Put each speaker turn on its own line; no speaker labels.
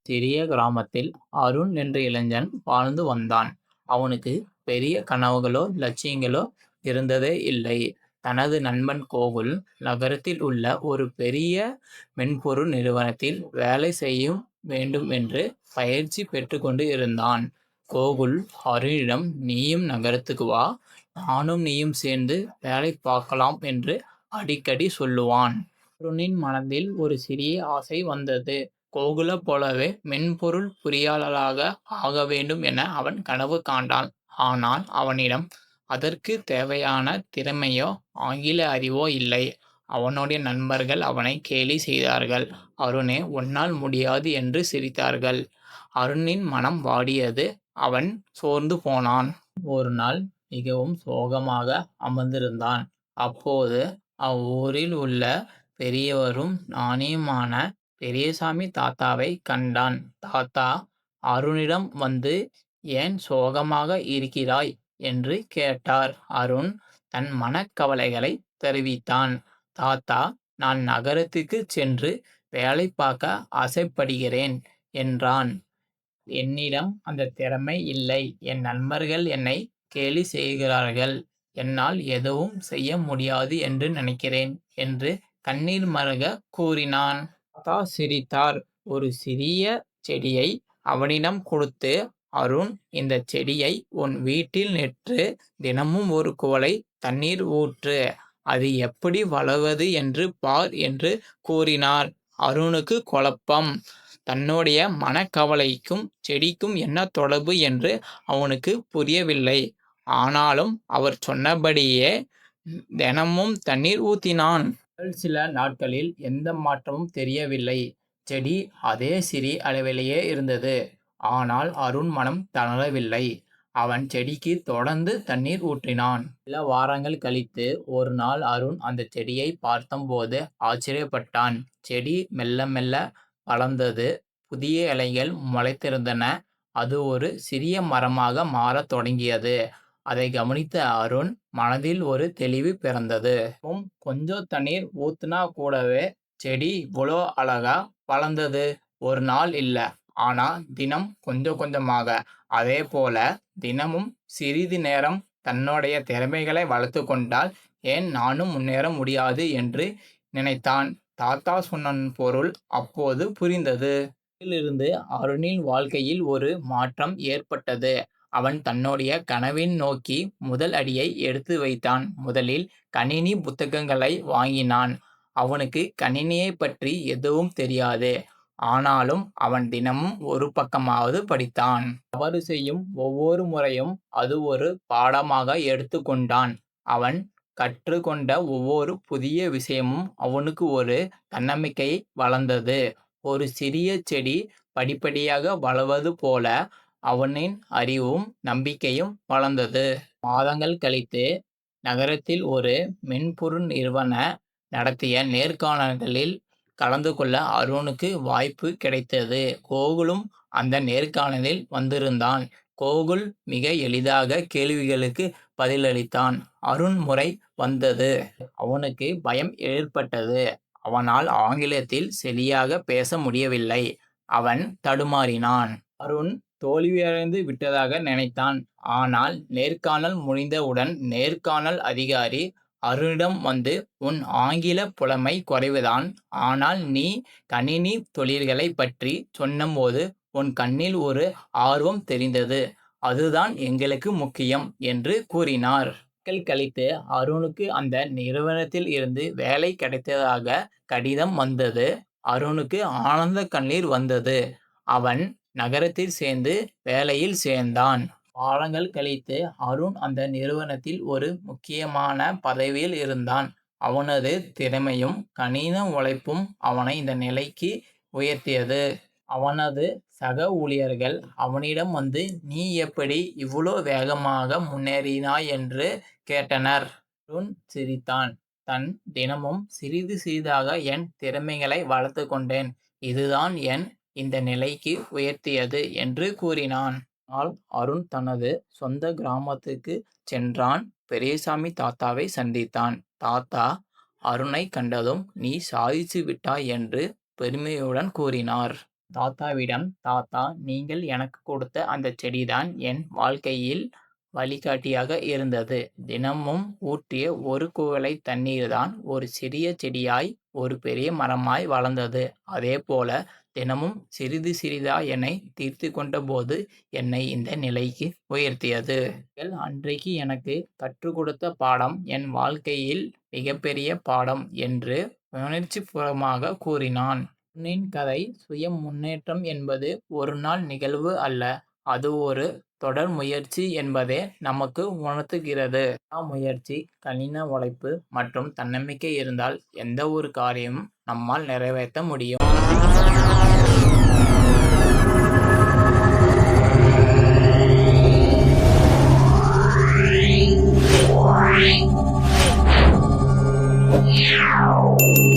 சிறிய கிராமத்தில் அருண் என்ற இளைஞன் வாழ்ந்து வந்தான். அவனுக்கு பெரிய கனவுகளோ, லட்சியங்களோ இருந்ததே இல்லை. தனது நண்பன் கோகுல் நகரத்தில் உள்ள ஒரு பெரிய மென்பொருள் நிறுவனத்தில் வேலை செய்யும் வேண்டும் என்று பயிற்சி பெற்றுக்கொண்டு இருந்தான். கோகுல் அருணிடம், "நீயும் நகரத்துக்கு வா, நானும் நீயும் சேர்ந்து வேலை பார்க்கலாம்" என்று அடிக்கடி சொல்லுவான். அருணின் மனதில் ஒரு சிறிய ஆசை வந்தது. கோகுலைப் போலவே மென்பொருள் பொறியாளராக ஆக வேண்டும் என அவன் கனவு காண்டான். ஆனால் அவனிடம் அதற்கு தேவையான திறமையோ ஆங்கில அறிவோ இல்லை. அவனுடைய நண்பர்கள் அவனை கேலி செய்தார்கள். "அருணே, உன்னால் முடியாது" என்று சிரித்தார்கள். அருணின் மனம் வாடியது. அவன் சோர்ந்து போனான். ஒரு நாள் மிகவும் சோகமாக அமர்ந்திருந்தான். அப்போது அவ்வூரில் உள்ள பெரியவரும் ஞானியுமான பெரியசாமி தாத்தாவை கண்டான். தாத்தா அருணிடம் வந்து, "ஏன் சோகமாக இருக்கிறாய்?" என்று கேட்டார். அருண் தன் மனக்கவலைகளை தெரிவித்தான். "தாத்தா, நான் நகரத்துக்கு சென்று வேலை பார்க்க ஆசைப்படுகிறேன்" என்றான். "என்னிடம் அந்த திறமை இல்லை. என் நண்பர்கள் என்னை கேலி செய்கிறார்கள். என்னால் எதுவும் செய்ய முடியாது என்று நினைக்கிறேன்" என்று கண்ணீர் மல்க கூறினான். தாத்தா சிரித்தார். ஒரு சிறிய செடியை அவனிடம் கொடுத்து, "அருண், இந்த செடியை உன் வீட்டில் நட்டு தினமும் ஒரு குவளை தண்ணீர் ஊற்று. அது எப்படி வளர்வது என்று பார்" என்று கூறினார். அருணுக்கு குழப்பம். தன்னுடைய மனக்கவலைக்கும் செடிக்கும் என்ன தொடர்பு என்று அவனுக்கு புரியவில்லை. ஆனாலும் அவர் சொன்னபடியே தினமும் தண்ணீர் ஊற்றினான். முதல் சில நாட்களில் எந்த மாற்றமும் தெரியவில்லை. செடி அதே சிறிய அளவிலேயே இருந்தது. ஆனால் அருண் மனம் தளரவில்லை. அவன் செடிக்கு தொடர்ந்து தண்ணீர் ஊற்றினான். சில வாரங்கள் கழித்து ஒரு நாள் அருண் அந்த செடியை பார்த்தபோது ஆச்சரியப்பட்டான். செடி மெல்ல மெல்ல வளர்ந்தது. புதிய இலைகள் முளைத்திருந்தன. அது ஒரு சிறிய மரமாக மாறத் தொடங்கியது. அதை கவனித்த அருண் மனதில் ஒரு தெளிவு பிறந்தது. கொஞ்சம் தண்ணீர் ஊத்துனா கூடவே செடி இவ்வளோ அழகா வளர்ந்தது. ஒரு நாள் இல்ல, ஆனா தினம் கொஞ்சம் கொஞ்சமாக. அதே போல தினமும் சிறிது நேரம் தன்னுடைய திறமைகளை வளர்த்து கொண்டால் ஏன் நானும் முன்னேற முடியாது என்று நினைத்தான். தாத்தா சொன்ன பொருள் அப்போது புரிந்தது. இதிலிருந்து அருணின் வாழ்க்கையில் ஒரு மாற்றம் ஏற்பட்டது. அவன் தன்னுடைய கனவின் நோக்கி முதல் அடியை எடுத்து வைத்தான். முதலில் கணினி புத்தகங்களை வாங்கினான். அவனுக்கு கணினியைப் பற்றி எதுவும் தெரியாது. ஆனாலும் அவன் தினமும் ஒரு பக்கமாவது படித்தான். தவறு செய்யும் ஒவ்வொரு முறையும் அது ஒரு பாடமாக எடுத்துக்கொண்டான். அவன் கற்றுக்கொண்ட ஒவ்வொரு புதிய விஷயமும் அவனுக்கு ஒரு தன்னம்பிக்கையை வளர்ந்தது. ஒரு சிறிய செடி படிப்படியாக வளர்வது போல அவனின் அறிவும் நம்பிக்கையும் வளர்ந்தது. மாதங்கள் கழித்து நகரத்தில் ஒரு மென்பொருள் நிறுவன நடத்திய நேர்காணல்களில் கலந்து கொள்ள அருணுக்கு வாய்ப்பு கிடைத்தது. கோகுலும் அந்த நேர்காணலில் வந்திருந்தான். கோகுல் மிக எளிதாக கேள்விகளுக்கு பதிலளித்தான். அருண் முறை வந்தது. அவனுக்கு பயம் ஏற்பட்டது. அவனால் ஆங்கிலத்தில் சரியாக பேச முடியவில்லை. அவன் தடுமாறினான். அருண் தோல்வியடைந்து விட்டதாக நினைத்தான். ஆனால் நேர்காணல் முடிந்தவுடன் நேர்காணல் அதிகாரி அருணிடம் வந்து, "உன் ஆங்கில புலமை குறைவுதான். ஆனால் நீ கணினி தொழில்களைப் பற்றி சொன்னபோது உன் கண்ணில் ஒரு ஆர்வம் தெரிந்தது. அதுதான் எங்களுக்கு முக்கியம்" என்று கூறினார். நாட்கள் கழித்து அருணுக்கு அந்த நிறுவனத்தில் இருந்து வேலை கிடைத்ததாக கடிதம் வந்தது. அருணுக்கு ஆனந்த கண்ணீர் வந்தது. அவன் நகரத்தில் சேர்ந்து வேலையில் சேர்ந்தான். வாரங்கள் கழித்து அருண் அந்த நிறுவனத்தில் ஒரு முக்கியமான பதவியில் இருந்தான். அவனது திறமையும் கடின உழைப்பும் அவனை இந்த நிலைக்கு உயர்த்தியது. அவனது சக ஊழியர்கள் அவனிடம் வந்து, "நீ எப்படி இவ்வளோ வேகமாக முன்னேறினாய்?" என்று கேட்டனர். அருண் சிரித்தான். தினமும் சிறிது சிறிதாக என் திறமைகளை வளர்த்து கொண்டேன். இதுதான் இந்த நிலைக்கு உயர்த்தியது" என்று கூறினான். ஆனால் அருண் தனது சொந்த கிராமத்துக்கு சென்றான். பெரியசாமி தாத்தாவை சந்தித்தான். தாத்தா அருணை கண்டதும், "நீ சாதித்து விட்டாய்" என்று பெருமையுடன் கூறினார். தாத்தாவிடம், தாத்தா, நீங்கள் எனக்கு கொடுத்த அந்தச் செடிதான் என் வாழ்க்கையில் வழிகாட்டியாக இருந்தது. தினமும் ஊற்றிய ஒரு குவளை தண்ணீர்தான் ஒரு சிறிய செடியாய் ஒரு பெரிய மரமாய் வளர்ந்தது. அதேபோல தினமும் சிறிது சிறிதாய் என்னைத் தீர்த்துக் கொண்டபோது என்னை இந்த நிலைக்கு உயர்த்தியது. நீங்கள் அன்றைக்கு எனக்குக் கற்றுக் கொடுத்த பாடம் என் வாழ்க்கையில் மிகப்பெரிய பாடம் என்று உணர்ச்சிபூர்வமாகக் கூறினான். பொன்னின் கதை சுய முன்னேற்றம் என்பது ஒரு நாள் நிகழ்வு அல்ல. அது ஒரு தொடர் முயற்சி என்பதை நமக்கு உணர்த்துகிறது. விடாமுயற்சி, கடின உழைப்பு மற்றும் தன்னம்பிக்கை இருந்தால் எந்த ஒரு காரியமும் நம்மால் நிறைவேற்ற முடியும். Wow.